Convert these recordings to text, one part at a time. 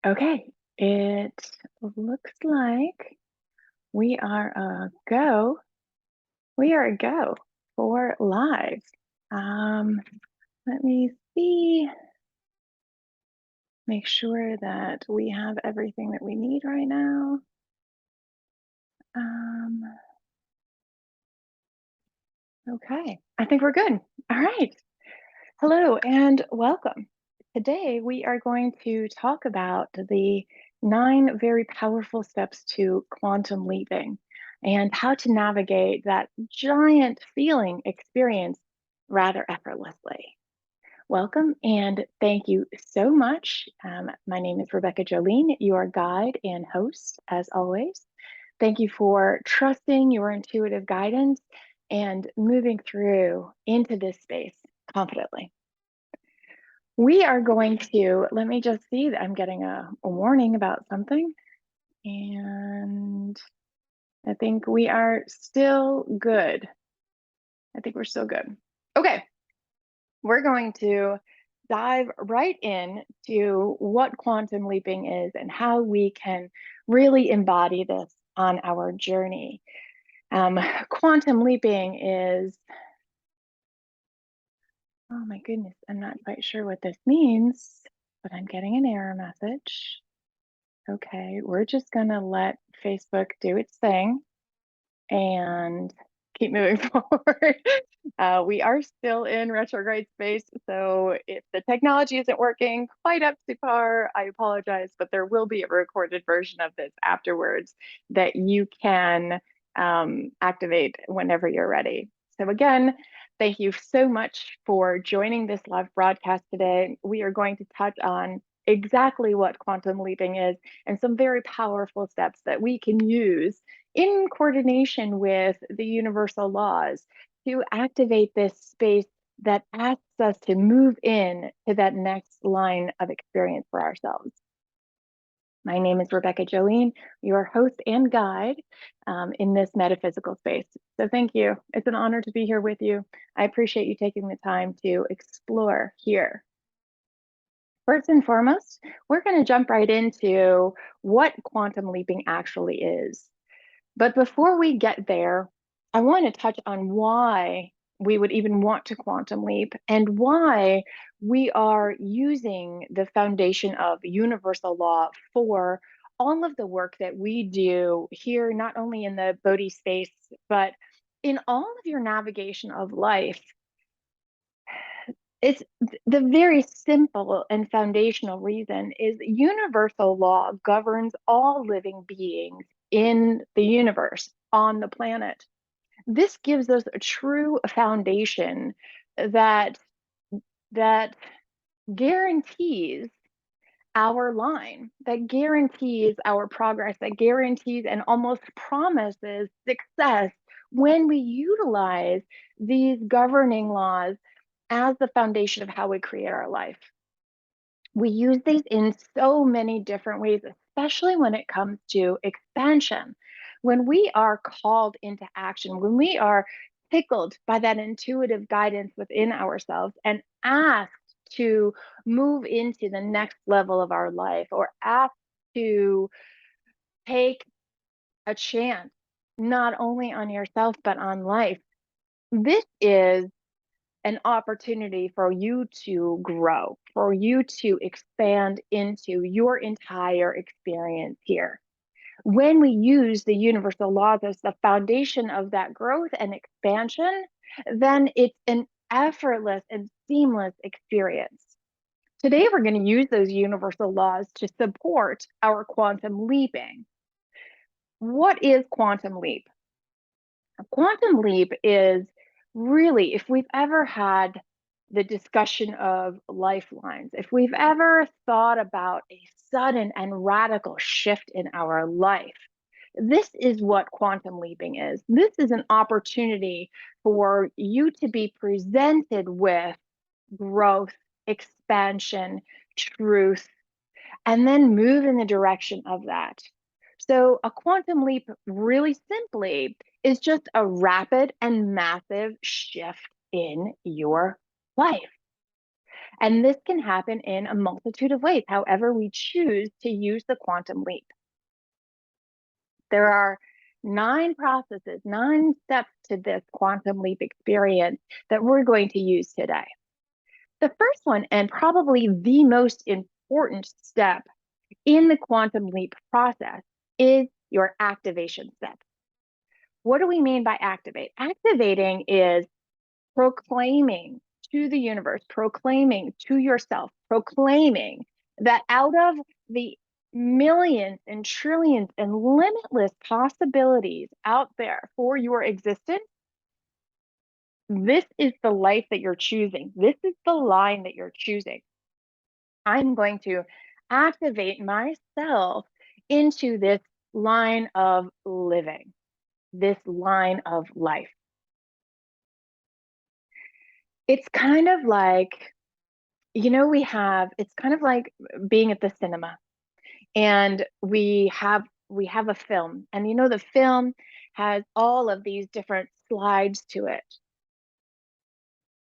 Okay, it looks like we are a go. We are a go for live. Um, Let me see, make sure that we have everything that we need right now. Um, okay, I think we're good. All right. Hello and welcome. Today we are going to talk about the 9 very powerful steps to quantum leaping and how to navigate that giant feeling experience rather effortlessly. Welcome and thank you so much. My name is Rebecca Jolene, your guide and host, as always. Thank you for trusting your intuitive guidance and moving through into this space confidently. We are going to, let me just see that I'm getting a warning about something. And I think we are still good. I think we're still good. Okay, we're going to dive right in to what quantum leaping is and how we can really embody this on our journey. Quantum leaping is, oh my goodness, I'm not quite sure what this means, but I'm getting an error message. Okay, we're just gonna let Facebook do its thing and keep moving forward. We are still in retrograde space, so if the technology isn't working quite up to par, I apologize, but there will be a recorded version of this afterwards that you can activate whenever you're ready. So again, thank you so much for joining this live broadcast today. We are going to touch on exactly what quantum leaping is and some very powerful steps that we can use in coordination with the universal laws to activate this space that asks us to move in to that next line of experience for ourselves. My name is Rebecca Jolene, your host and guide in this metaphysical space. So thank you. It's an honor to be here with you. I appreciate you taking the time to explore here. First and foremost, we're going to jump right into what quantum leaping actually is. But before we get there, I want to touch on why we would even want to quantum leap and why we are using the foundation of universal law for all of the work that we do here, not only in the Bodhi space, but in all of your navigation of life. It's the very simple and foundational reason is universal law governs all living beings in the universe on the planet. This gives us a true foundation that that guarantees our line, that guarantees our progress, that guarantees and almost promises success when we utilize these governing laws as the foundation of how we create our life. We use these in so many different ways, especially when it comes to expansion. When we are called into action, when we are tickled by that intuitive guidance within ourselves and asked to move into the next level of our life or asked to take a chance, not only on yourself, but on life, this is an opportunity for you to grow, for you to expand into your entire experience here. When we use the universal laws as the foundation of that growth and expansion, then it's an effortless and seamless experience. Today, we're going to use those universal laws to support our quantum leaping. What is quantum leap? A quantum leap is really, if we've ever had the discussion of lifelines, if we've ever thought about a sudden and radical shift in our life, this is what quantum leaping is. This is an opportunity for you to be presented with growth, expansion, truth, and then move in the direction of that. So, a quantum leap, really simply, is just a rapid and massive shift in your life. And this can happen in a multitude of ways, however we choose to use the quantum leap. There are 9 processes, 9 steps to this quantum leap experience that we're going to use today. The first one, and probably the most important step in the quantum leap process, is your activation step. What do we mean by activate? Activating is proclaiming to the universe, proclaiming to yourself, proclaiming that out of the millions and trillions and limitless possibilities out there for your existence, this is the life that you're choosing. This is the line that you're choosing. I'm going to activate myself into this line of living, this line of life. It's kind of like, it's kind of like being at the cinema, and we have a film, and the film has all of these different slides to it.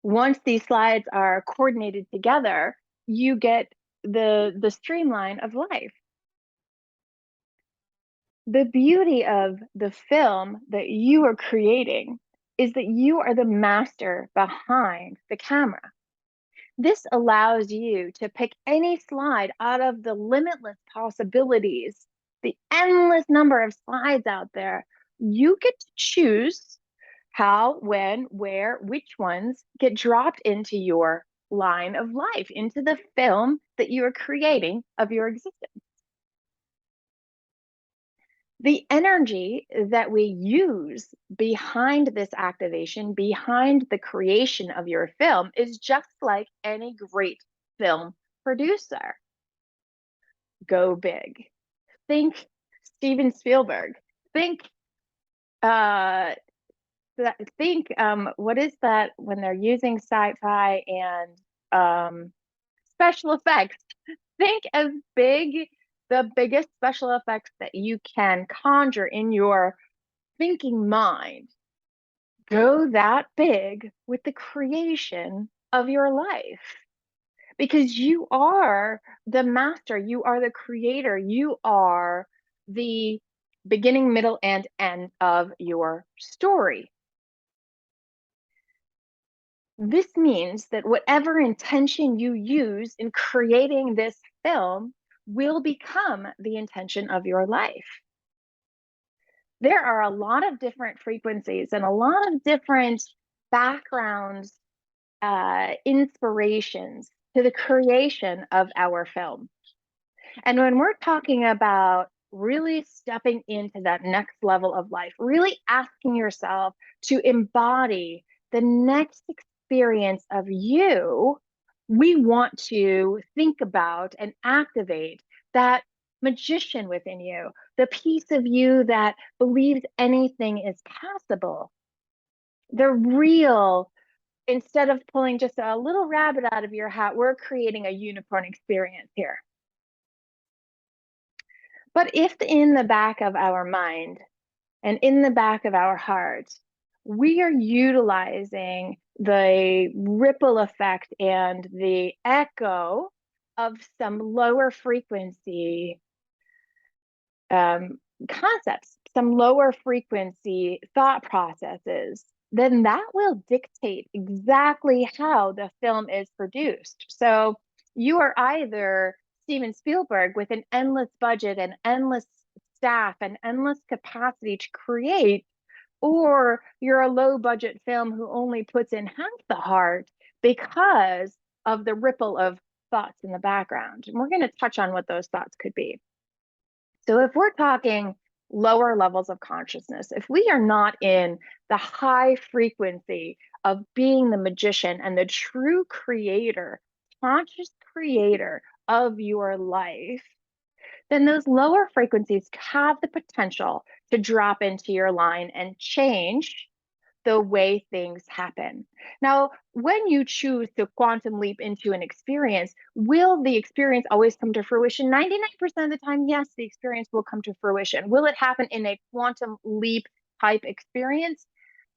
Once these slides are coordinated together, you get the streamline of life. The beauty of the film that you are creating is that you are the master behind the camera. This allows you to pick any slide out of the limitless possibilities, the endless number of slides out there. You get to choose how, when, where, which ones get dropped into your line of life, into the film that you are creating of your existence. The energy that we use behind this activation, behind the creation of your film, is just like any great film producer. Go big. Think Steven Spielberg. Think what is that when they're using sci-fi and special effects? Think as big, the biggest special effects that you can conjure in your thinking mind. Go that big with the creation of your life, because you are the master, you are the creator, you are the beginning, middle, and end of your story. This means that whatever intention you use in creating this film will become the intention of your life. There are a lot of different frequencies and a lot of different backgrounds, inspirations to the creation of our film. And when we're talking about really stepping into that next level of life, really asking yourself to embody the next experience of you, we want to think about and activate that magician within you, the piece of you that believes anything is possible. The real, instead of pulling just a little rabbit out of your hat, we're creating a unicorn experience here. But if in the back of our mind and in the back of our heart, we are utilizing the ripple effect and the echo of some lower frequency concepts, some lower frequency thought processes, then that will dictate exactly how the film is produced. So you are either Steven Spielberg with an endless budget and endless staff and endless capacity to create, or you're a low budget film who only puts in half the heart because of the ripple of thoughts in the background. And we're going to touch on what those thoughts could be. So if we're talking lower levels of consciousness, if we are not in the high frequency of being the magician and the true creator, conscious creator of your life, then those lower frequencies have the potential to drop into your line and change the way things happen. Now, when you choose to quantum leap into an experience, will the experience always come to fruition? 99% of the time, yes, the experience will come to fruition. Will it happen in a quantum leap type experience?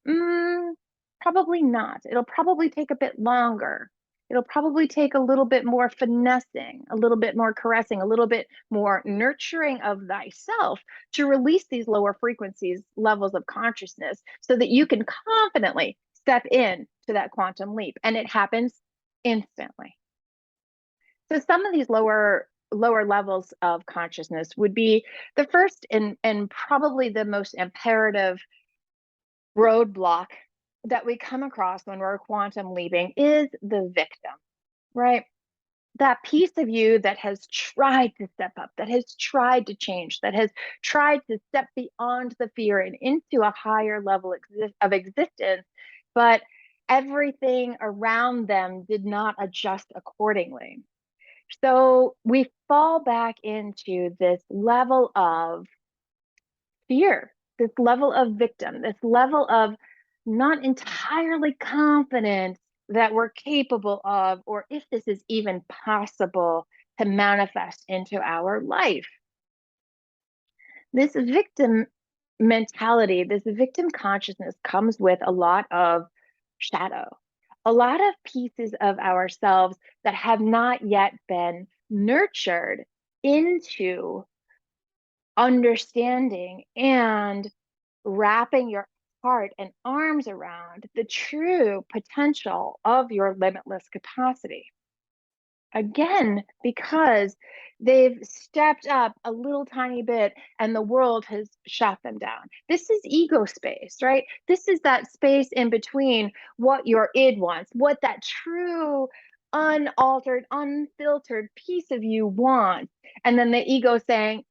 Probably not. It'll probably take a bit longer. It'll probably take a little bit more finessing, a little bit more caressing, a little bit more nurturing of thyself to release these lower frequencies levels of consciousness so that you can confidently step in to that quantum leap. And it happens instantly. So some of these lower levels of consciousness would be the first and probably the most imperative roadblock that we come across when we're quantum leaping is the victim, right? That piece of you that has tried to step up, that has tried to change, that has tried to step beyond the fear and into a higher level of existence, but everything around them did not adjust accordingly. So we fall back into this level of fear, this level of victim, this level of not entirely confident that we're capable of, or if this is even possible to manifest into our life. This victim mentality, this victim consciousness comes with a lot of shadow, a lot of pieces of ourselves that have not yet been nurtured into understanding and wrapping your heart and arms around the true potential of your limitless capacity. Again, because they've stepped up a little tiny bit and the world has shot them down. This is ego space, right? This is that space in between what your id wants, what that true, unaltered, unfiltered piece of you wants. And then the ego saying,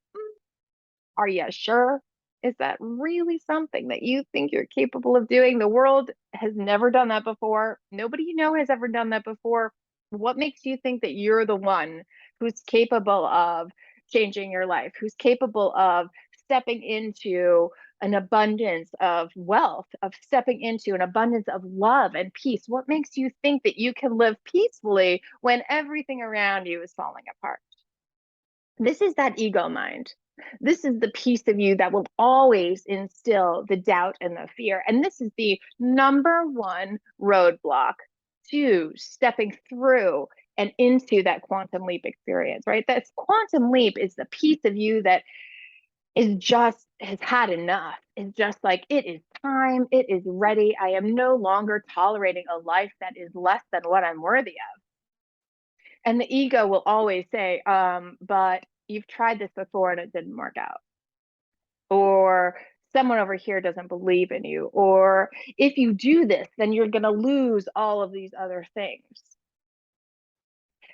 are you sure? Is that really something that you think you're capable of doing? The world has never done that before. Nobody you know has ever done that before. What makes you think that you're the one who's capable of changing your life, who's capable of stepping into an abundance of wealth, of stepping into an abundance of love and peace? What makes you think that you can live peacefully when everything around you is falling apart? This is that ego mind. This is the piece of you that will always instill the doubt and the fear. And this is the number one roadblock to stepping through and into that quantum leap experience, right? That quantum leap is the piece of you that is just has had enough. It's just like, it is time, it is ready. I am no longer tolerating a life that is less than what I'm worthy of. And the ego will always say, but you've tried this before and it didn't work out. Or someone over here doesn't believe in you. Or if you do this, then you're going to lose all of these other things.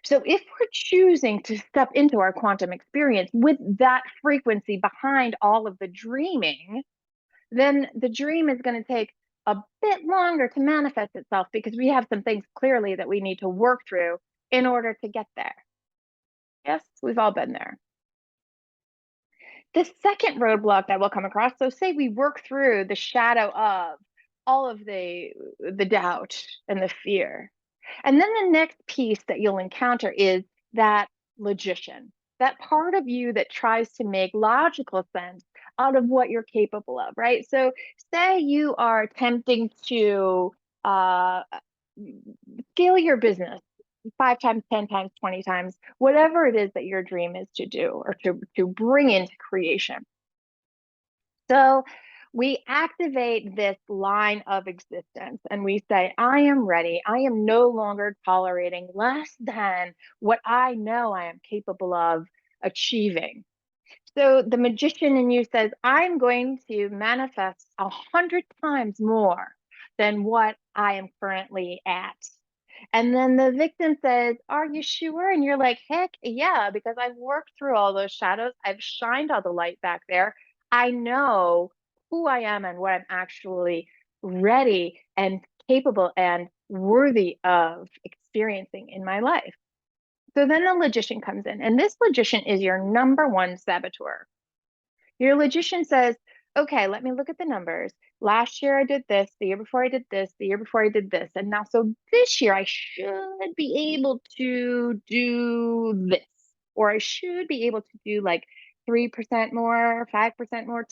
So if we're choosing to step into our quantum experience with that frequency behind all of the dreaming, then the dream is going to take a bit longer to manifest itself because we have some things clearly that we need to work through in order to get there. Yes, we've all been there. The second roadblock that we'll come across, so say we work through the shadow of all of the doubt and the fear. And then the next piece that you'll encounter is that logician, that part of you that tries to make logical sense out of what you're capable of, right? So say you are attempting to uh, scale your business 5 times, 10 times, 20 times, whatever it is that your dream is to do or to bring into creation. So we activate this line of existence and we say, I am ready. I am no longer tolerating less than what I know I am capable of achieving. So the magician in you says, I'm going to manifest 100 times more than what I am currently at. And then the victim says, are you sure? And you're like, heck yeah, because I've worked through all those shadows. I've shined all the light back there. I know who I am and what I'm actually ready and capable and worthy of experiencing in my life. So then the logician comes in, and this logician is your number one saboteur. Your logician says, okay, let me look at the numbers. Last year I did this, the year before I did this, the year before I did this. And now, so this year I should be able to do this, or I should be able to do like 3% more, 5% more, 10%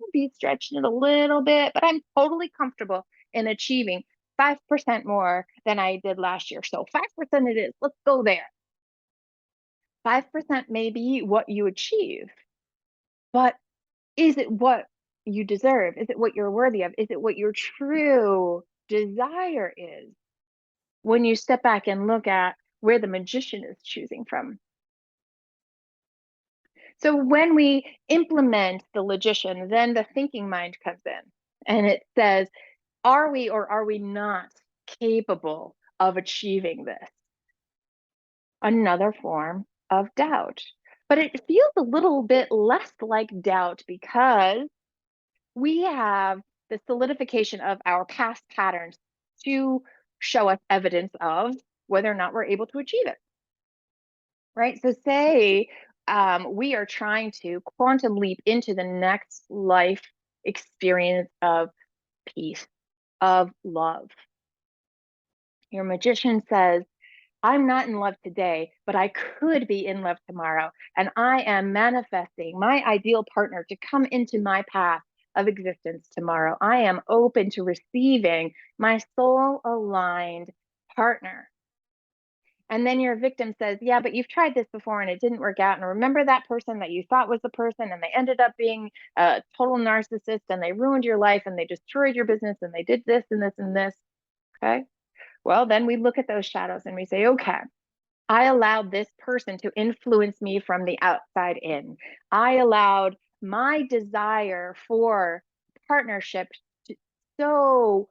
would be stretching it a little bit, but I'm totally comfortable in achieving 5% more than I did last year. So 5% it is. Let's go there. 5% may be what you achieve, but is it what you deserve? Is it what you're worthy of? Is it what your true desire is? When you step back and look at where the magician is choosing from. So when we implement the logician, then the thinking mind comes in and it says, are we or are we not capable of achieving this? Another form of doubt. But it feels a little bit less like doubt because we have the solidification of our past patterns to show us evidence of whether or not we're able to achieve it. Right? So say we are trying to quantum leap into the next life experience of peace, of love. Your magician says, I'm not in love today, but I could be in love tomorrow. And I am manifesting my ideal partner to come into my path of existence tomorrow. I am open to receiving my soul aligned partner. And then your victim says, yeah, but you've tried this before and it didn't work out. And remember that person that you thought was the person and they ended up being a total narcissist and they ruined your life and they destroyed your business and they did this and this and this. Okay. Well, then we look at those shadows and we say, okay, I allowed this person to influence me from the outside in. I allowed my desire for partnership to so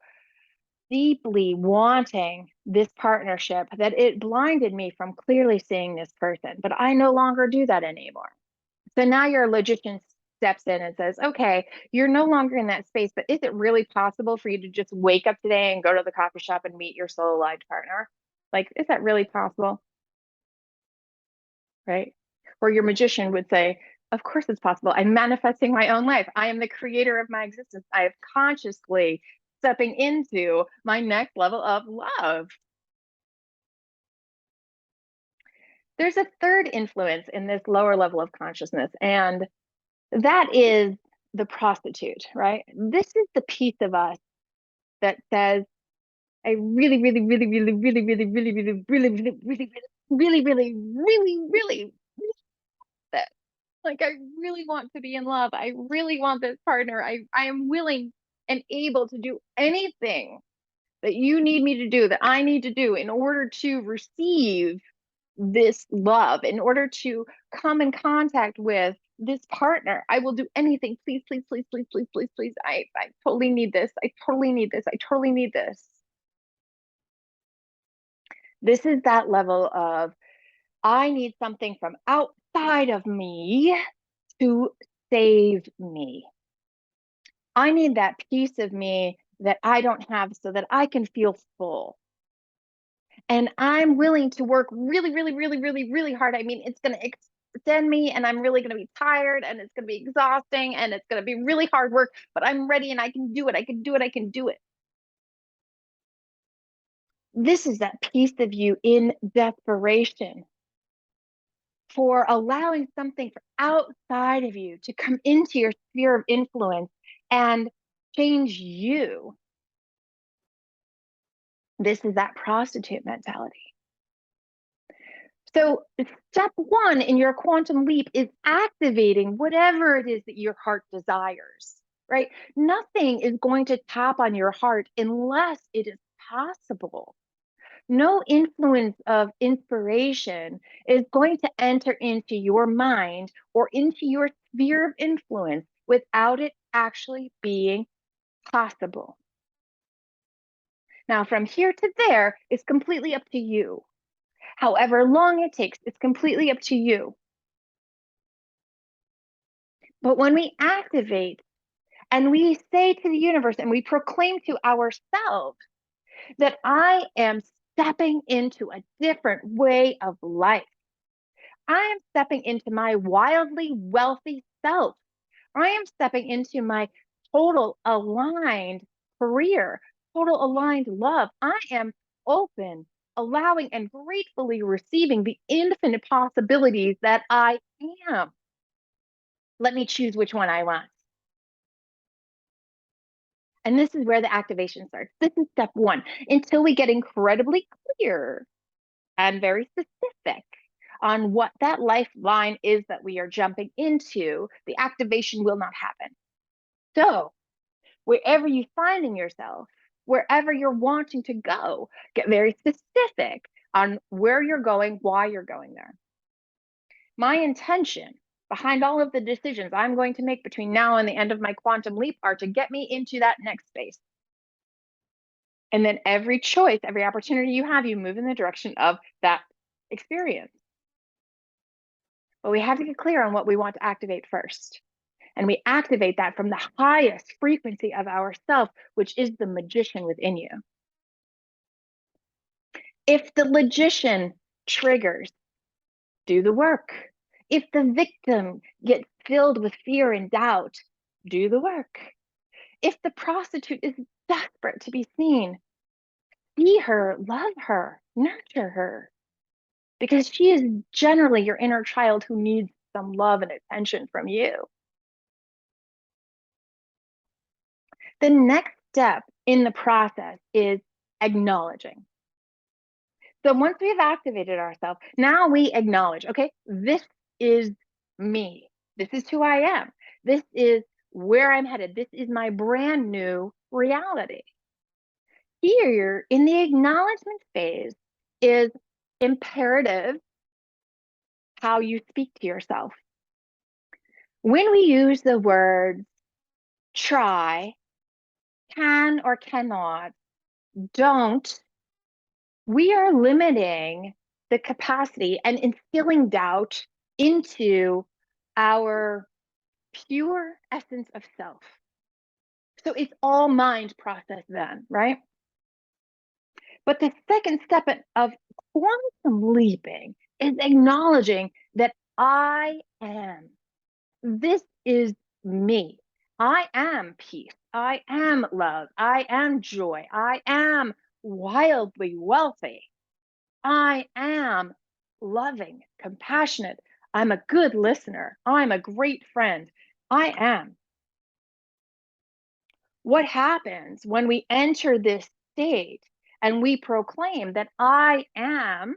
deeply wanting this partnership that it blinded me from clearly seeing this person. But I no longer do that anymore. So now your logician steps in and says, okay, you're no longer in that space, but is it really possible for you to just wake up today and go to the coffee shop and meet your soul aligned partner? Like, is that really possible? Right? Or your magician would say, of course it's possible. I'm manifesting my own life. I am the creator of my existence. I have consciously stepping into my next level of love. There's a third influence in this lower level of consciousness, and that is the prostitute, right? This is the piece of us that says, I really, really, really, really, really, really, really, really, really, really, really, really, really, really, really, that. Like, I really want to be in love. I really want this partner. I am willing and able to do anything that you need me to do, that I need to do in order to receive this love, in order to come in contact with this partner. I will do anything. Please, please, please, please, please, please, please. I totally need this. I totally need this. I totally need this. This is that level of I need something from outside of me to save me. I need that piece of me that I don't have so that I can feel full. And I'm willing to work really, really, really, really, really hard. I mean, it's going to extend me and I'm really going to be tired and it's going to be exhausting and it's going to be really hard work, but I'm ready and I can do it. I can do it. I can do it. This is that piece of you in desperation for allowing something from outside of you to come into your sphere of influence and change you. This is that prostitute mentality. So, step one in your quantum leap is activating whatever it is that your heart desires, right? Nothing is going to tap on your heart unless it is possible. No influence of inspiration is going to enter into your mind or into your sphere of influence without it actually being possible. Now, from here to there is completely up to you. However long it takes, it's completely up to you. But when we activate and we say to the universe and we proclaim to ourselves that I am stepping into a different way of life, I am stepping into my wildly wealthy self. I am stepping into my total aligned career, total aligned love. I am open, allowing, and gratefully receiving the infinite possibilities that I am. Let me choose which one I want. And this is where the activation starts. This is step one. Until we get incredibly clear and very specific on what that lifeline is that we are jumping into, the activation will not happen. So, wherever you're finding yourself, wherever you're wanting to go, get very specific on where you're going, why you're going there. My intention behind all of the decisions I'm going to make between now and the end of my quantum leap are to get me into that next space. And then every choice, every opportunity you have, you move in the direction of that experience. But we have to get clear on what we want to activate first. And we activate that from the highest frequency of ourself, which is the magician within you. If the logician triggers, do the work. If the victim gets filled with fear and doubt, do the work. If the prostitute is desperate to be seen, see her, love her, nurture her, because she is generally your inner child who needs some love and attention from you. The next step in the process is acknowledging. So once we've activated ourselves, now we acknowledge, okay, this is me. This is who I am. This is where I'm headed. This is my brand new reality. Here in the acknowledgement phase is imperative how you speak to yourself. When we use the words try, can or cannot, don't, we are limiting the capacity and instilling doubt into our pure essence of self. So it's all mind process then, right? But the second step of quantum leaping is acknowledging that I am. This is me. I am peace. I am love. I am joy. I am wildly wealthy. I am loving, compassionate. I'm a good listener. I'm a great friend. I am. What happens when we enter this state and we proclaim that I am,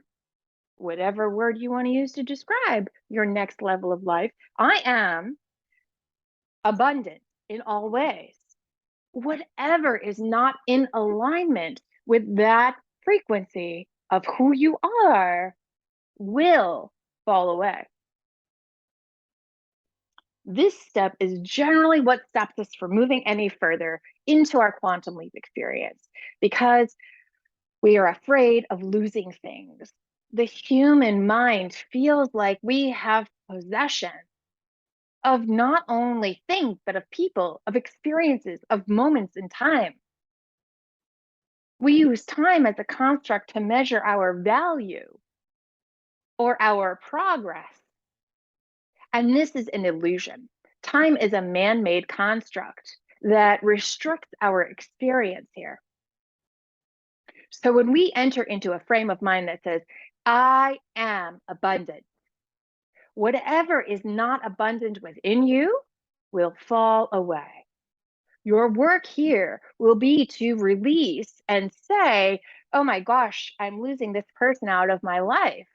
whatever word you want to use to describe your next level of life, I am abundant in all ways. Whatever is not in alignment with that frequency of who you are will fall away. This step is generally what stops us from moving any further into our quantum leap experience because we are afraid of losing things. The human mind feels like we have possession of not only things, but of people, of experiences, of moments in time. We use time as a construct to measure our value or our progress. And this is an illusion. Time is a man made construct that restricts our experience here. So when we enter into a frame of mind that says, I am abundant, whatever is not abundant within you will fall away. Your work here will be to release and say, oh my gosh, I'm losing this person out of my life.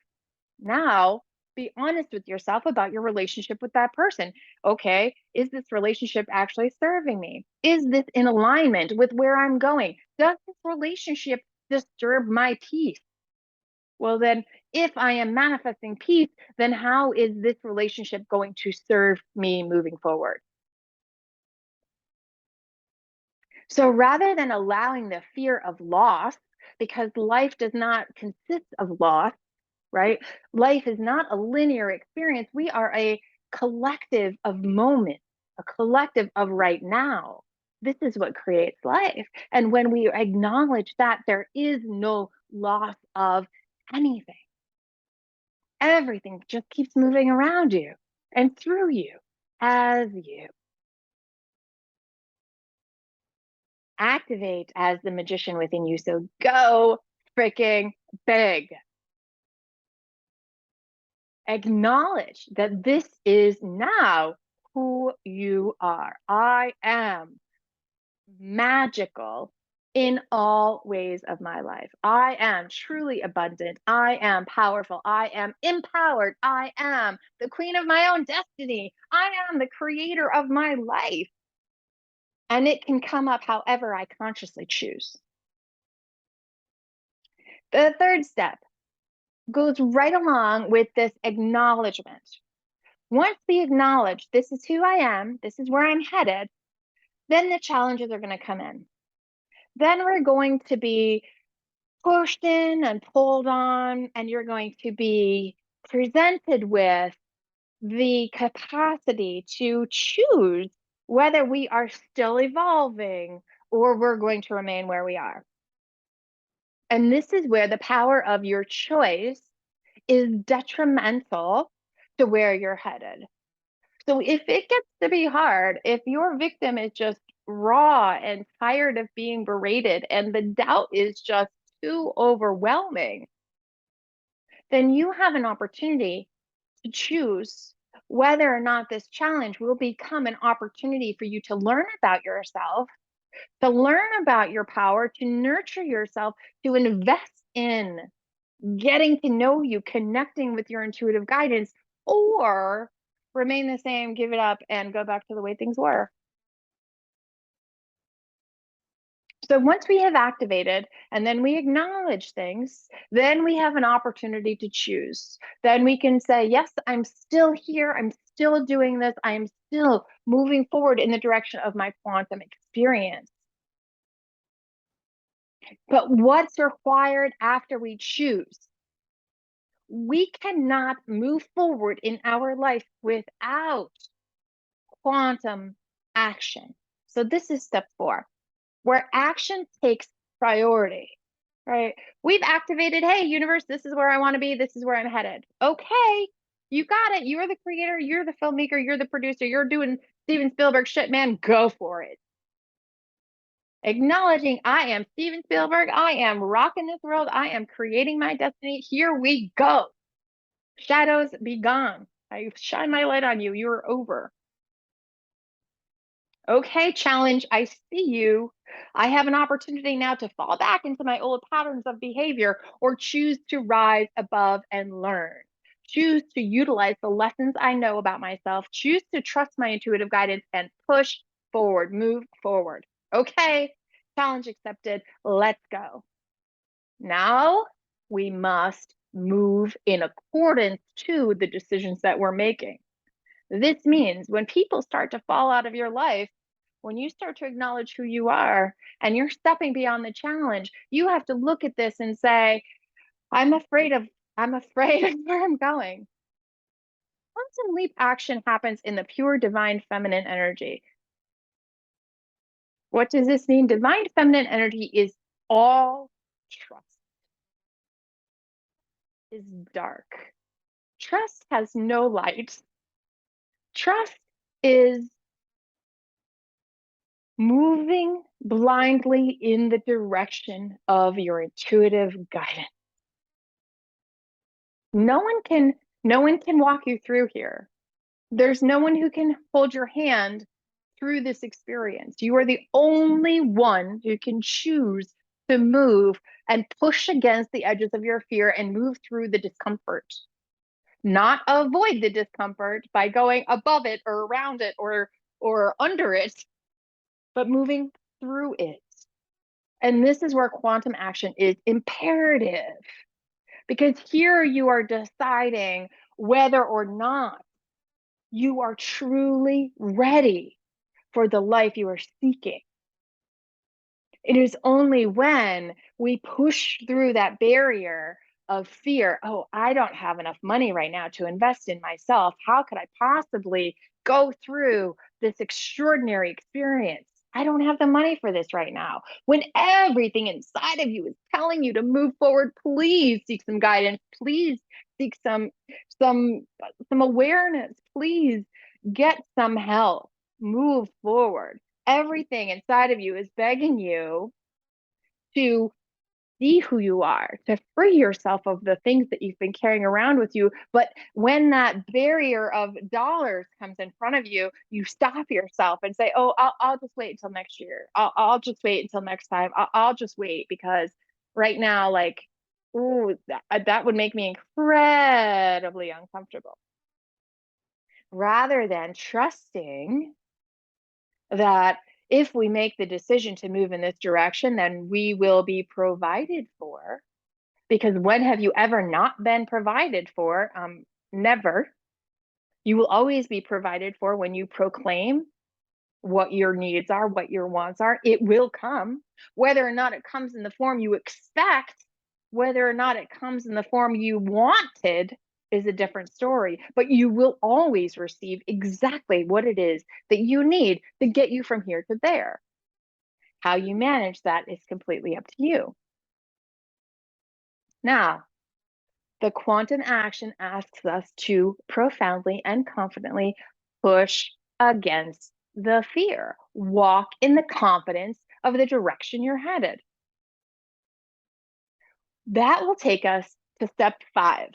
Now, be honest with yourself about your relationship with that person. Okay, is this relationship actually serving me? Is this in alignment with where I'm going? Does this relationship disturb my peace? Well, then, if I am manifesting peace, then how is this relationship going to serve me moving forward? So rather than allowing the fear of loss, because life does not consist of loss, right? Life is not a linear experience. We are a collective of moments, a collective of right now. This is what creates life. And when we acknowledge that there is no loss of anything, everything just keeps moving around you and through you as you activate as the magician within you. So go freaking big. Acknowledge that this is now who you are. I am magical in all ways of my life. I am truly abundant. I am powerful. I am empowered. I am the queen of my own destiny. I am the creator of my life. And it can come up however I consciously choose. The third step goes right along with this acknowledgement. Once we acknowledge this is who I am, this is where I'm headed, then the challenges are going to come in. Then we're going to be pushed in and pulled on, and you're going to be presented with the capacity to choose whether we are still evolving or we're going to remain where we are. And this is where the power of your choice is detrimental to where you're headed. So if it gets to be hard, if your victim is just raw and tired of being berated and the doubt is just too overwhelming, then you have an opportunity to choose whether or not this challenge will become an opportunity for you to learn about yourself, to learn about your power, to nurture yourself, to invest in getting to know you, connecting with your intuitive guidance, or remain the same, give it up, and go back to the way things were. So once we have activated and then we acknowledge things, then we have an opportunity to choose. Then we can say, yes, I'm still here. I'm still doing this. I am still moving forward in the direction of my quantum experience. But what's required after we choose? We cannot move forward in our life without quantum action. So this is step 4, where action takes priority, right? We've activated, hey, universe, this is where I want to be. This is where I'm headed. Okay, you got it. You're the creator. You're the filmmaker. You're the producer. You're doing Steven Spielberg shit, man. Go for it. Acknowledging I am Steven Spielberg. I am rocking this world. I am creating my destiny. Here we go. Shadows be gone. I shine my light on you. You're over. Okay, challenge, I see you. I have an opportunity now to fall back into my old patterns of behavior or choose to rise above and learn. Choose to utilize the lessons I know about myself. Choose to trust my intuitive guidance and push forward, move forward. Okay, challenge accepted. Let's go. Now we must move in accordance to the decisions that we're making. This means when people start to fall out of your life, when you start to acknowledge who you are and you're stepping beyond the challenge, you have to look at this and say, I'm afraid of where I'm going. Quantum leap action happens in the pure divine feminine energy. What does this mean? Divine feminine energy is all trust, is dark. Trust has no light. Trust is moving blindly in the direction of your intuitive guidance. No one can walk you through here. There's no one who can hold your hand through this experience. You are the only one who can choose to move and push against the edges of your fear and move through the discomfort. Not avoid the discomfort by going above it or around it or under it, but moving through it. And this is where quantum action is imperative, because here you are deciding whether or not you are truly ready for the life you are seeking. It is only when we push through that barrier of fear, oh, I don't have enough money right now to invest in myself. How could I possibly go through this extraordinary experience? I don't have the money for this right now. When everything inside of you is telling you to move forward, please seek some guidance. Please seek some awareness. Please get some help. Move forward. Everything inside of you is begging you to see who you are, to free yourself of the things that you've been carrying around with you. But when that barrier of dollars comes in front of you, you stop yourself and say, oh, I'll just wait until next year. I'll just wait until next time. I'll just wait because right now, like, ooh, that would make me incredibly uncomfortable. Rather than trusting that if we make the decision to move in this direction, then we will be provided for. Because when have you ever not been provided for? Never. You will always be provided for when you proclaim what your needs are, what your wants are. It will come. Whether or not it comes in the form you expect, whether or not it comes in the form you wanted is a different story. But you will always receive exactly what it is that you need to get you from here to there. How you manage that is completely up to you. Now, the quantum action asks us to profoundly and confidently push against the fear. Walk in the confidence of the direction you're headed. That will take us to step 5.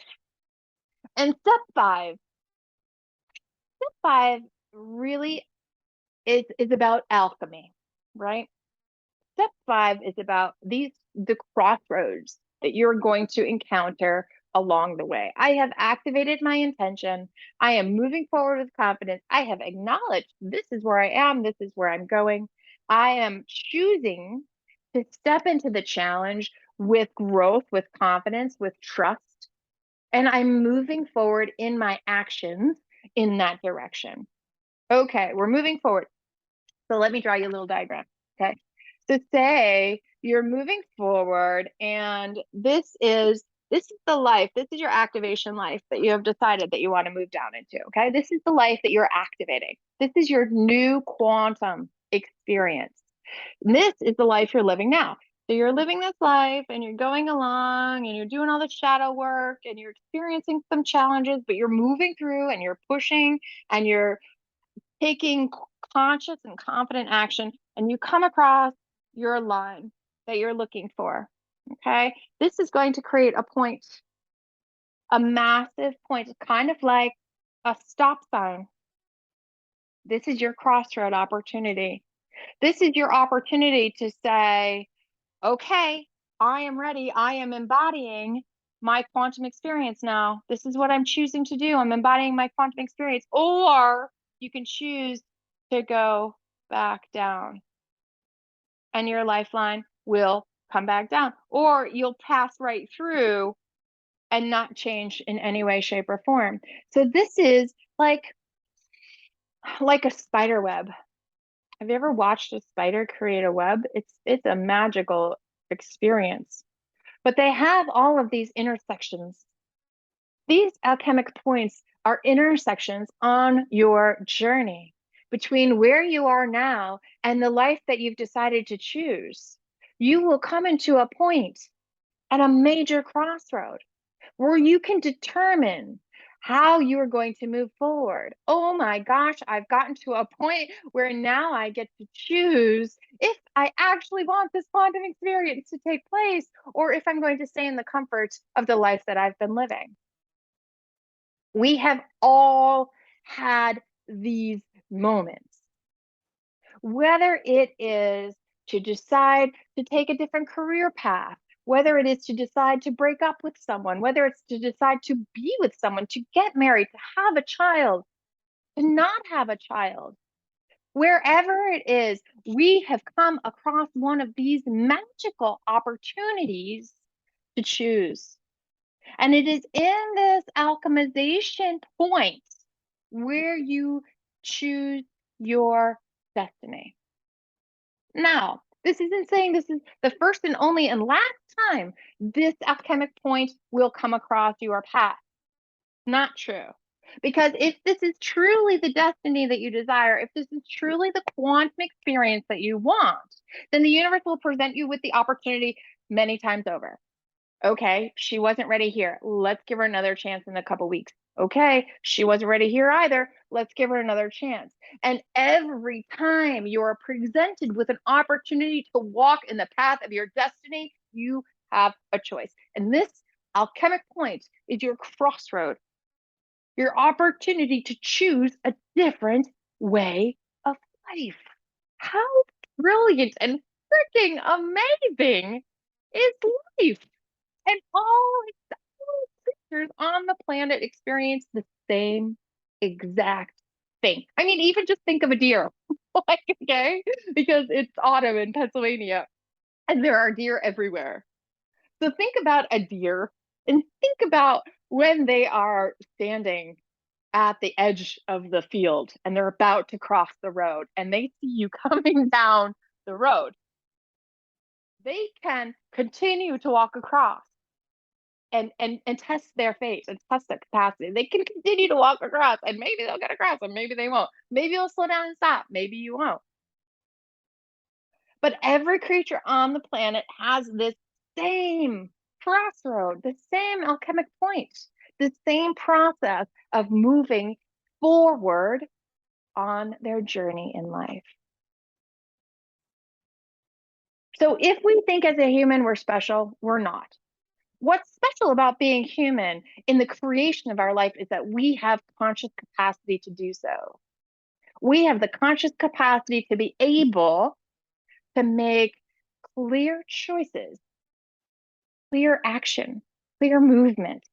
And step 5 really is about alchemy, right? Step 5 is about the crossroads that you're going to encounter along the way. I have activated my intention. I am moving forward with confidence. I have acknowledged this is where I am, this is where I'm going. I am choosing to step into the challenge with growth, with confidence, with trust. And I'm moving forward in my actions in that direction. Okay, we're moving forward. So let me draw you a little diagram. Okay. So say you're moving forward and this is the life, this is your activation life that you have decided that you want to move down into. Okay. This is the life that you're activating. This is your new quantum experience. And this is the life you're living now. So you're living this life and you're going along and you're doing all the shadow work and you're experiencing some challenges, but you're moving through and you're pushing and you're taking conscious and confident action, and you come across your line that you're looking for. Okay. This is going to create a point, a massive point, kind of like a stop sign. This is your crossroad opportunity. This is your opportunity to say, okay, I am ready. I am embodying my quantum experience now. This is what I'm choosing to do. I'm embodying my quantum experience. Or you can choose to go back down and your lifeline will come back down, or you'll pass right through and not change in any way, shape, or form. So this is like a spider web. Have you ever watched a spider create a web? It's a magical experience. But they have all of these intersections. These alchemic points are intersections on your journey between where you are now and the life that you've decided to choose. You will come into a point at a major crossroad where you can determine how you are going to move forward. Oh my gosh, I've gotten to a point where now I get to choose if I actually want this quantum experience to take place or if I'm going to stay in the comfort of the life that I've been living. We have all had these moments, whether it is to decide to take a different career path, whether it is to decide to break up with someone, whether it's to decide to be with someone, to get married, to have a child, to not have a child. Wherever it is, we have come across one of these magical opportunities to choose. And it is in this alchemization point where you choose your destiny. Now, this isn't saying this is the first and only and last time this alchemic point will come across your path. Not true. Because if this is truly the destiny that you desire, if this is truly the quantum experience that you want, then the universe will present you with the opportunity many times over. Okay, she wasn't ready here. Let's give her another chance in a couple weeks. Okay, she wasn't ready here either. Let's give her another chance. And every time you're presented with an opportunity to walk in the path of your destiny, you have a choice. And this alchemic point is your crossroad, your opportunity to choose a different way of life. How brilliant and freaking amazing is life? And all creatures on the planet experience the same exact thing. I mean, even just think of a deer, like, okay, because it's autumn in Pennsylvania and there are deer everywhere. So think about a deer and think about when they are standing at the edge of the field and they're about to cross the road and they see you coming down the road. They can continue to walk across and test their fate and test their capacity. They can continue to walk across and maybe they'll get across and maybe they won't. Maybe you'll slow down and stop. Maybe you won't. But every creature on the planet has this same crossroad, the same alchemic point, the same process of moving forward on their journey in life. So if we think as a human we're special, we're not. What's special about being human in the creation of our life is that we have conscious capacity to do so. We have the conscious capacity to be able to make clear choices, clear action, clear movement.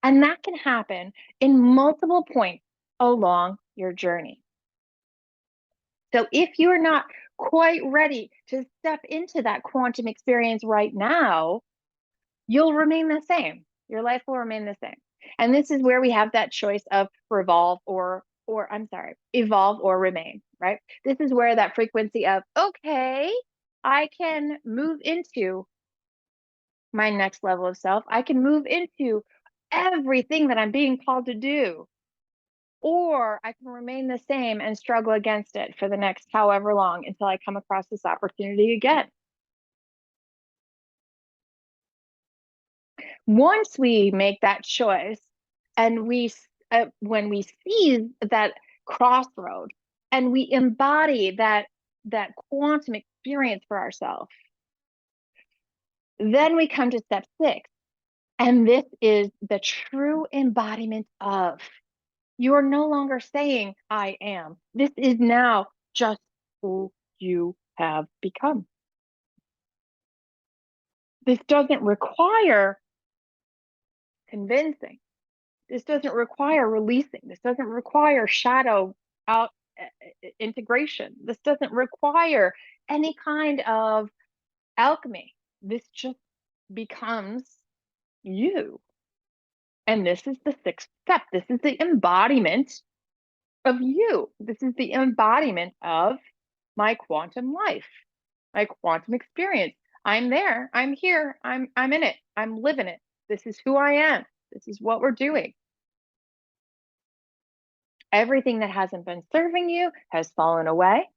And that can happen in multiple points along your journey. So if you're not quite ready to step into that quantum experience right now, you'll remain the same. Your life will remain the same. And this is where we have that choice of evolve or remain, right? This is where that frequency of, okay, I can move into my next level of self. I can move into everything that I'm being called to do. Or I can remain the same and struggle against it for the next however long until I come across this opportunity again. Once we make that choice and when we seize that crossroad and we embody that quantum experience for ourselves, then we come to step 6. And this is the true embodiment of. You are no longer saying, I am. This is now just who you have become. This doesn't require convincing. This doesn't require releasing. This doesn't require shadow out integration. This doesn't require any kind of alchemy. This just becomes you. And this is the 6th step. This is the embodiment of you. This is the embodiment of my quantum life, my quantum experience. I'm there. I'm here. I'm in it. I'm living it. This is who I am. This is what we're doing. Everything that hasn't been serving you has fallen away.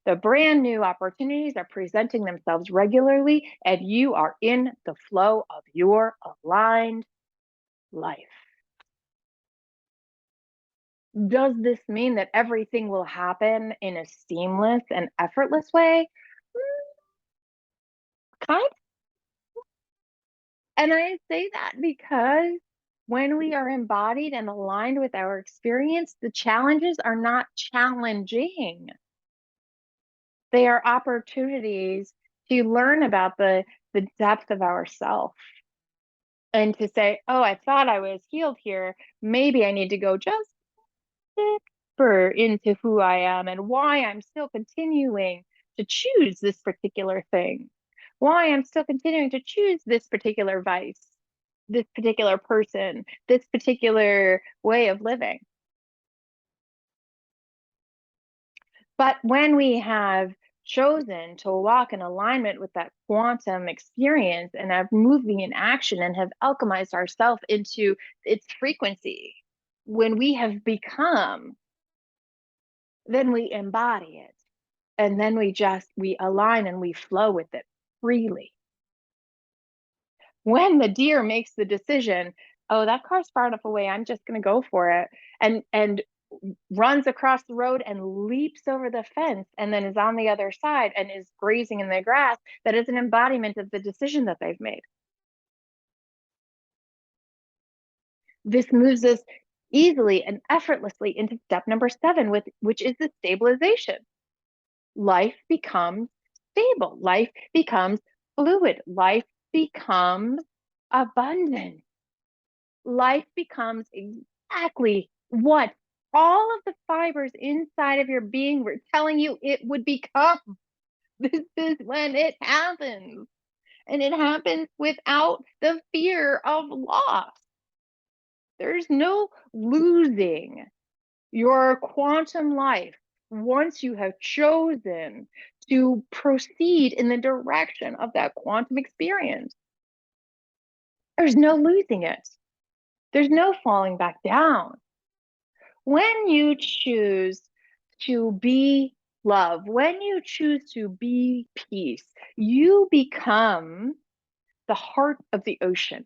The brand new opportunities are presenting themselves regularly, and you are in the flow of your aligned life. Does this mean that everything will happen in a seamless and effortless way? Kind of. And I say that because when we are embodied and aligned with our experience, the challenges are not challenging. They are opportunities to learn about the depth of ourself and to say, oh, I thought I was healed here. Maybe I need to go just deeper into who I am and why I'm still continuing to choose this particular thing, why I'm still continuing to choose this particular vice, this particular person, this particular way of living. But when we have chosen to walk in alignment with that quantum experience and have moving in action and have alchemized ourselves into its frequency, when we have become, then we embody it. And then we align and we flow with it freely. When the deer makes the decision, oh, that car's far enough away, I'm just going to go for it. And runs across the road and leaps over the fence and then is on the other side and is grazing in the grass, that is an embodiment of the decision that they've made. This moves us easily and effortlessly into step number 7, which is the stabilization. Life becomes stable. Life becomes fluid. Life becomes abundant. Life becomes exactly what all of the fibers inside of your being were telling you it would become. This is when it happens. And it happens without the fear of loss. There's no losing your quantum life once you have chosen to proceed in the direction of that quantum experience. There's no losing it. There's no falling back down. When you choose to be love, when you choose to be peace, you become the heart of the ocean.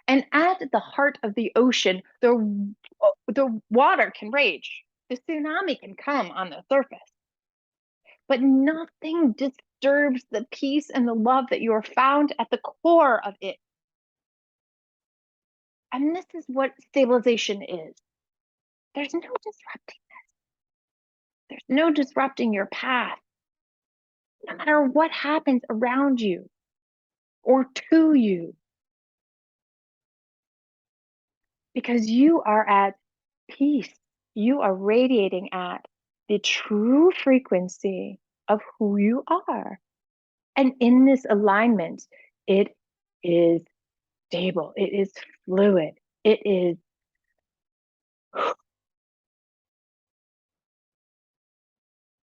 And at the heart of the ocean, the water can rage, the tsunami can come on the surface, but nothing disturbs the peace and the love that you are found at the core of it. And this is what stabilization is. There's no disrupting this. There's no disrupting your path, no matter what happens around you or to you, because you are at peace. You are radiating at the true frequency of who you are. And in this alignment, it is stable, it is fluid, it is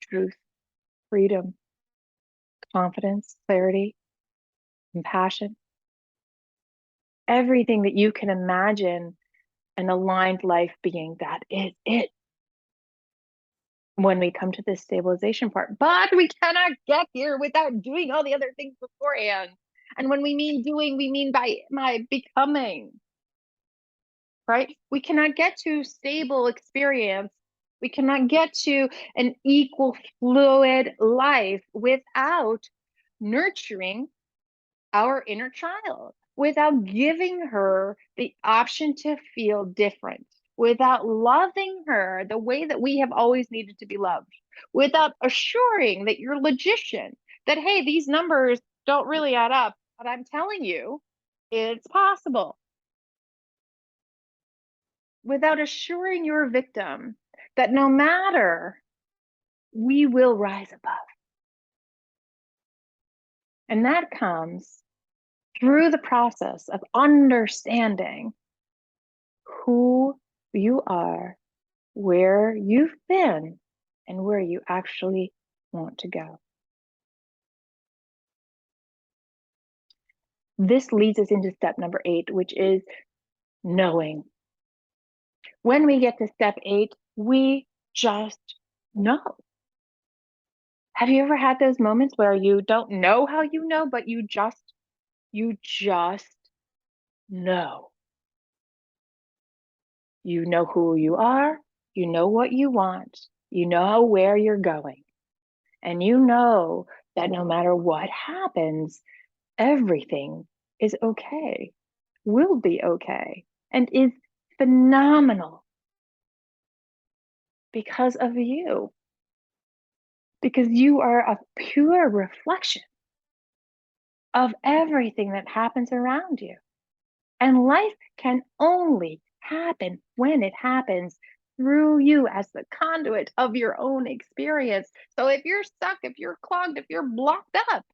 truth, freedom, confidence, clarity, compassion, everything that you can imagine an aligned life being. That is it when we come to this stabilization part. But we cannot get here without doing all the other things beforehand. And when we mean doing, we mean by becoming, right? We cannot get to stable experience. We cannot get to an equal fluid life without nurturing our inner child, without giving her the option to feel different, without loving her the way that we have always needed to be loved, without assuring that you're logician, that, hey, these numbers don't really add up, but I'm telling you, it's possible. Without assuring your victim that no matter, we will rise above. And that comes through the process of understanding who you are, where you've been, and where you actually want to go. This leads us into step number 8, which is knowing. When we get to step 8, we just know. Have you ever had those moments where you don't know how you know, but you just know? You know who you are, you know what you want, you know where you're going, and you know that no matter what happens, everything is okay, will be okay, and is phenomenal because of you. Because you are a pure reflection of everything that happens around you. And life can only happen when it happens through you as the conduit of your own experience. So if you're stuck, if you're clogged, if you're blocked up,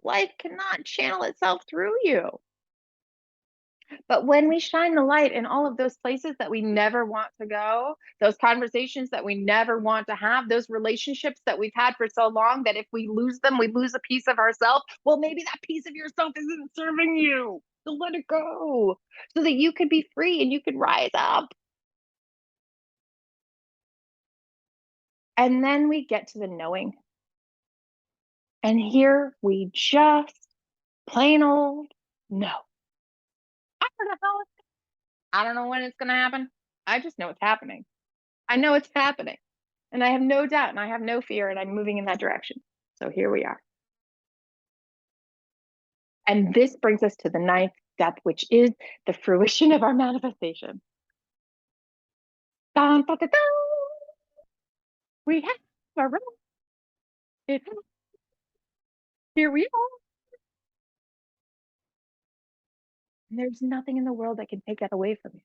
life cannot channel itself through you. But when we shine the light in all of those places that we never want to go, those conversations that we never want to have, those relationships that we've had for so long that if we lose them, we lose a piece of ourselves. Well, maybe that piece of yourself isn't serving you. So let it go so that you could be free and you could rise up. And then we get to the knowing. And here we just plain old know. I don't know how I don't know when it's going to happen. I just know it's happening. I know it's happening. And I have no doubt and I have no fear and I'm moving in that direction. So here we are. And this brings us to the ninth step, which is the fruition of our manifestation. Dun, dun, dun, dun. We have a road. Here we are. And there's nothing in the world that can take that away from you.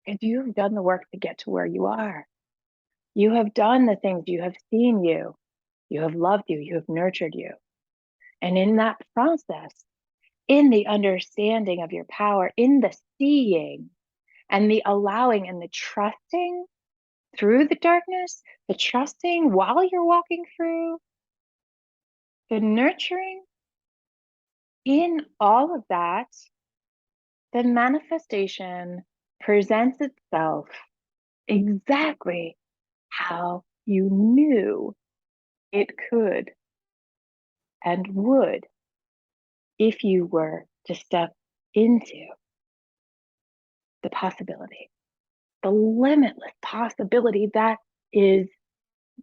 Because you have done the work to get to where you are. You have done the things, you have seen you, you have loved you have nurtured you. And in that process, in the understanding of your power, in the seeing and the allowing and the trusting through the darkness, the trusting while you're walking through, the nurturing, in all of that, the manifestation presents itself exactly how you knew it could and would if you were to step into the possibility, the limitless possibility that is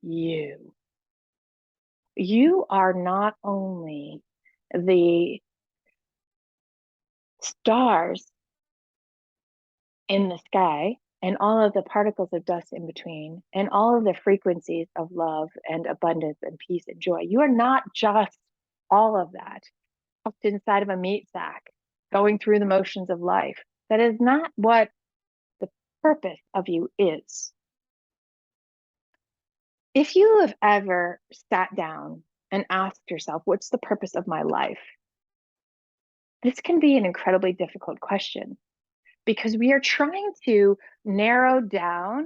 you. You are not only the stars in the sky and all of the particles of dust in between and all of the frequencies of love and abundance and peace and joy. You are not just all of that tucked inside of a meat sack, going through the motions of life. That is not what the purpose of you is. If you have ever sat down and asked yourself, what's the purpose of my life? This can be an incredibly difficult question because we are trying to narrow down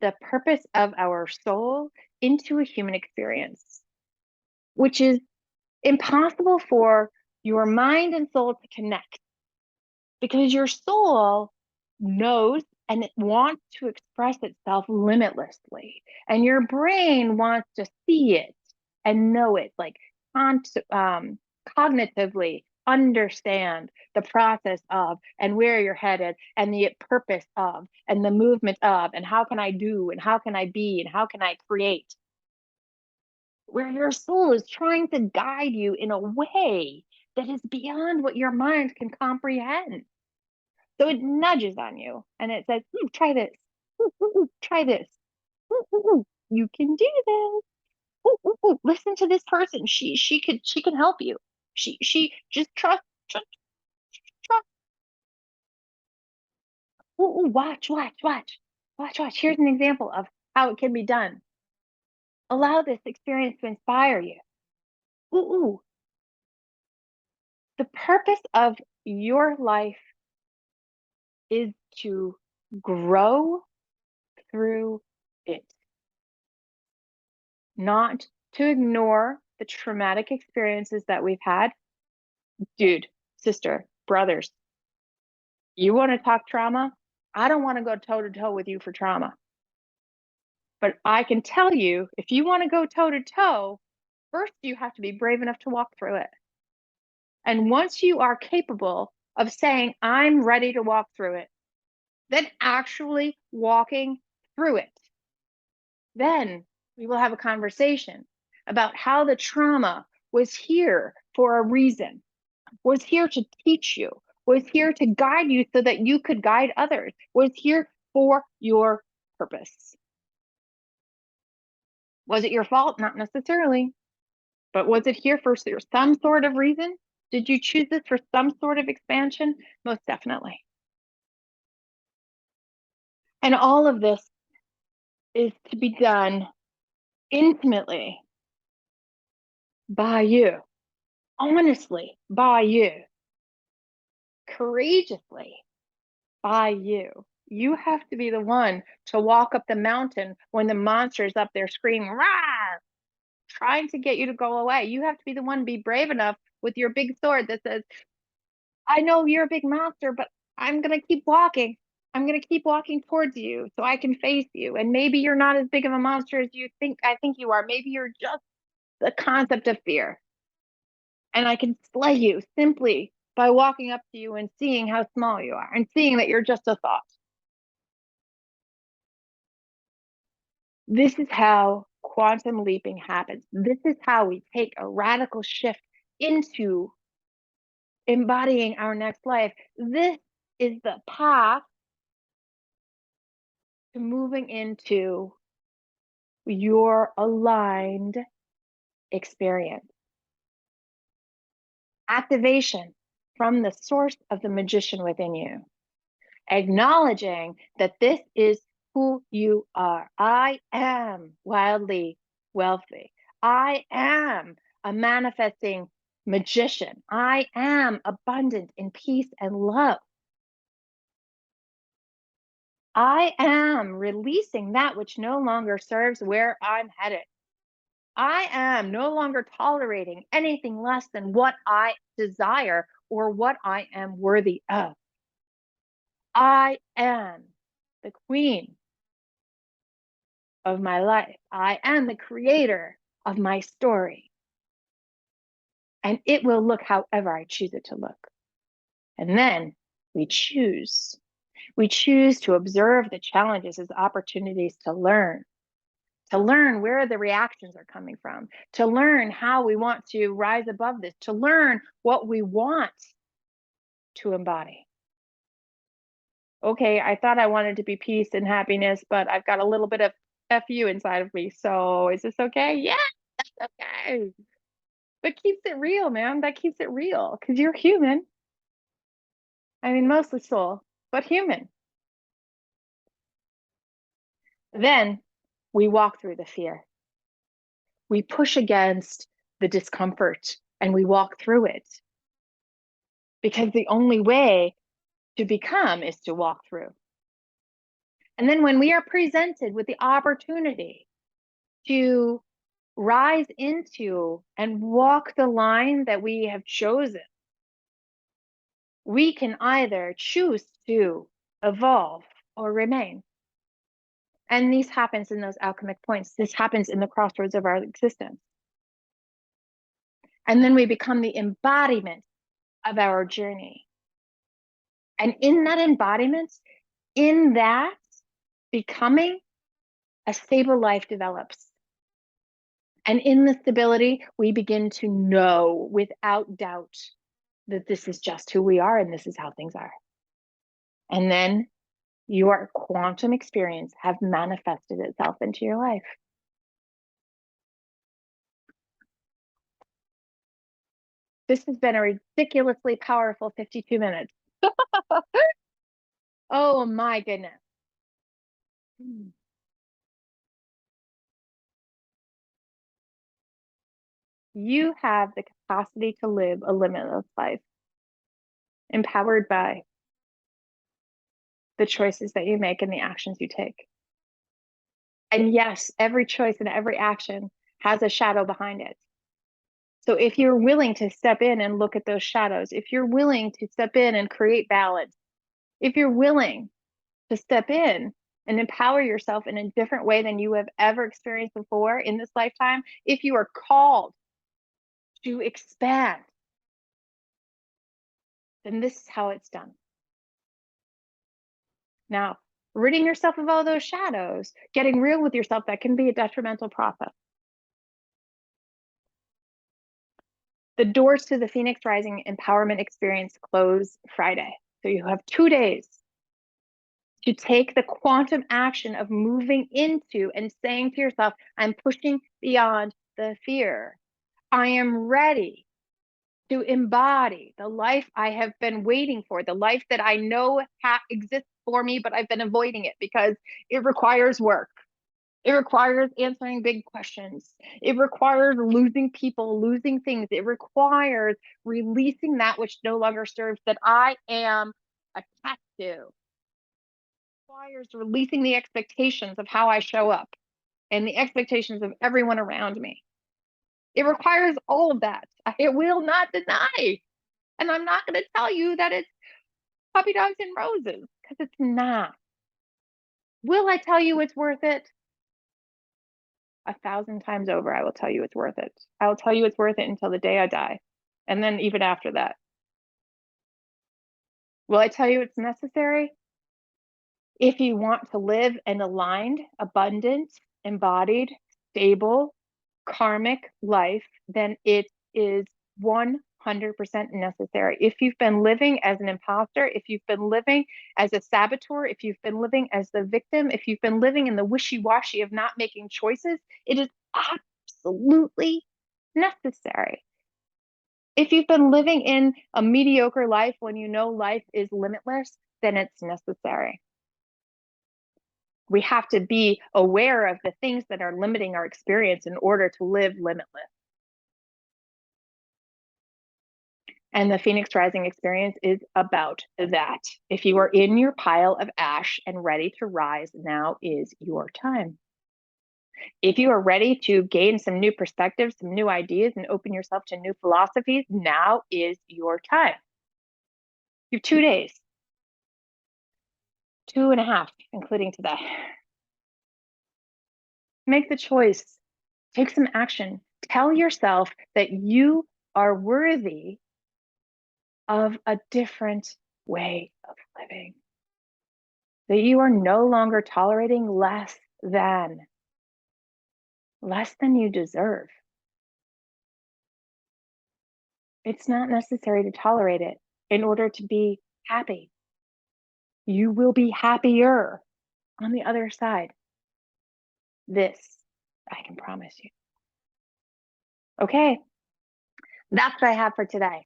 the purpose of our soul into a human experience, which is impossible for your mind and soul to connect because your soul knows and it wants to express itself limitlessly. And your brain wants to see it and know it, like cognitively understand the process of and where you're headed and the purpose of and the movement of and how can I do and how can I be and how can I create. Where your soul is trying to guide you in a way that is beyond what your mind can comprehend. So it nudges on you and it says, try this. Try this. You can do this. Listen to this person. She can help you. She just trust. Watch. Here's an example of how it can be done. Allow this experience to inspire you. The purpose of your life is to grow through it, not to ignore the traumatic experiences that we've had. Dude, sister, brothers, you want to talk trauma? I don't want to go toe to toe with you for trauma. But I can tell you, if you want to go toe to toe, first you have to be brave enough to walk through it. And once you are capable of saying, I'm ready to walk through it, then actually walking through it, then we will have a conversation about how the trauma was here for a reason, was here to teach you, was here to guide you so that you could guide others, was here for your purpose. Was it your fault? Not necessarily. But was it here for some sort of reason? Did you choose this for some sort of expansion? Most definitely. And all of this is to be done intimately by you, honestly by you, courageously by you. You have to be the one to walk up the mountain when the monster's up there screaming, rah, trying to get you to go away. You have to be the one to be brave enough with your big sword that says, I know you're a big monster, but I'm going to keep walking. I'm going to keep walking towards you so I can face you. And maybe you're not as big of a monster as you think I think you are. Maybe you're just the concept of fear. And I can slay you simply by walking up to you and seeing how small you are and seeing that you're just a thought. This is how quantum leaping happens. This is how we take a radical shift into embodying our next life. This is the path to moving into your aligned experience. Activation from the source of the magician within you. Acknowledging that this is who you are. I am wildly wealthy. I am a manifesting magician. I am abundant in peace and love. I am releasing that which no longer serves where I'm headed. I am no longer tolerating anything less than what I desire or what I am worthy of. I am the queen of my life. I am the creator of my story. And it will look however I choose it to look. And then we choose. We choose to observe the challenges as opportunities to learn where the reactions are coming from, to learn how we want to rise above this, to learn what we want to embody. Okay, I thought I wanted to be peace and happiness, but I've got a little bit of FU inside of me. So is this okay? Yeah, that's okay. But keeps it real, man. That keeps it real because you're human. I mean, mostly soul, but human. Then we walk through the fear. We push against the discomfort and we walk through it because the only way to become is to walk through. And then when we are presented with the opportunity to rise into and walk the line that we have chosen, we can either choose to evolve or remain. And this happens in those alchemic points. This happens in the crossroads of our existence. And then we become the embodiment of our journey. And in that embodiment, in that becoming, a stable life develops. And in the stability, we begin to know without doubt that this is just who we are and this is how things are. And then your quantum experience have manifested itself into your life. This has been a ridiculously powerful 52 minutes. Oh my goodness. You have the capacity to live a limitless life, empowered by the choices that you make and the actions you take. And yes, every choice and every action has a shadow behind it. So if you're willing to step in and look at those shadows, if you're willing to step in and create balance, if you're willing to step in and empower yourself in a different way than you have ever experienced before in this lifetime, if you are called to expand, then this is how it's done. Now, ridding yourself of all those shadows, getting real with yourself, that can be a detrimental process. The doors to the Phoenix Rising Empowerment Experience close Friday. So you have 2 days to take the quantum action of moving into and saying to yourself, I'm pushing beyond the fear. I am ready to embody the life I have been waiting for, the life that I know exists for me, but I've been avoiding it because it requires work. It requires answering big questions. It requires losing people, losing things. It requires releasing that which no longer serves that I am attached to. It requires releasing the expectations of how I show up and the expectations of everyone around me. It requires all of that. I will not deny. And I'm not going to tell you that it's puppy dogs and roses because it's not. Will I tell you it's worth it? 1,000 times over, I will tell you it's worth it. I will tell you it's worth it until the day I die. And then even after that. Will I tell you it's necessary? If you want to live an aligned, abundant, embodied, stable, karmic life, then it is 100% necessary. If you've been living as an imposter, if you've been living as a saboteur, if you've been living as the victim, if you've been living in the wishy-washy of not making choices, it is absolutely necessary. If you've been living in a mediocre life when you know life is limitless, then it's necessary. We have to be aware of the things that are limiting our experience in order to live limitless. And the Phoenix Rising experience is about that. If you are in your pile of ash and ready to rise, now is your time. If you are ready to gain some new perspectives, some new ideas, and open yourself to new philosophies, now is your time. You have 2 days, 2.5, including today. Make the choice, take some action. Tell yourself that you are worthy of a different way of living, that you are no longer tolerating less than you deserve. It's not necessary to tolerate it in order to be happy. You will be happier on the other side. This, I can promise you. Okay, that's what I have for today.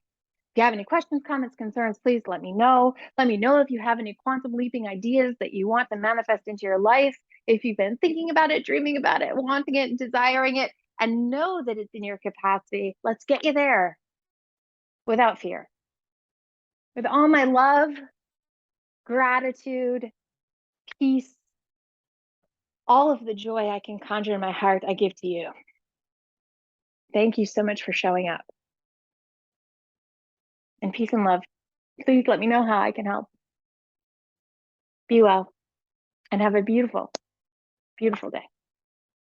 If you have any questions, comments, concerns, please let me know. Let me know if you have any quantum leaping ideas that you want to manifest into your life. If you've been thinking about it, dreaming about it, wanting it, desiring it, and know that it's in your capacity, let's get you there without fear. With all my love, gratitude, peace, all of the joy I can conjure in my heart, I give to you. Thank you so much for showing up. And peace and love. Please let me know how I can help. Be well and have a beautiful, beautiful day.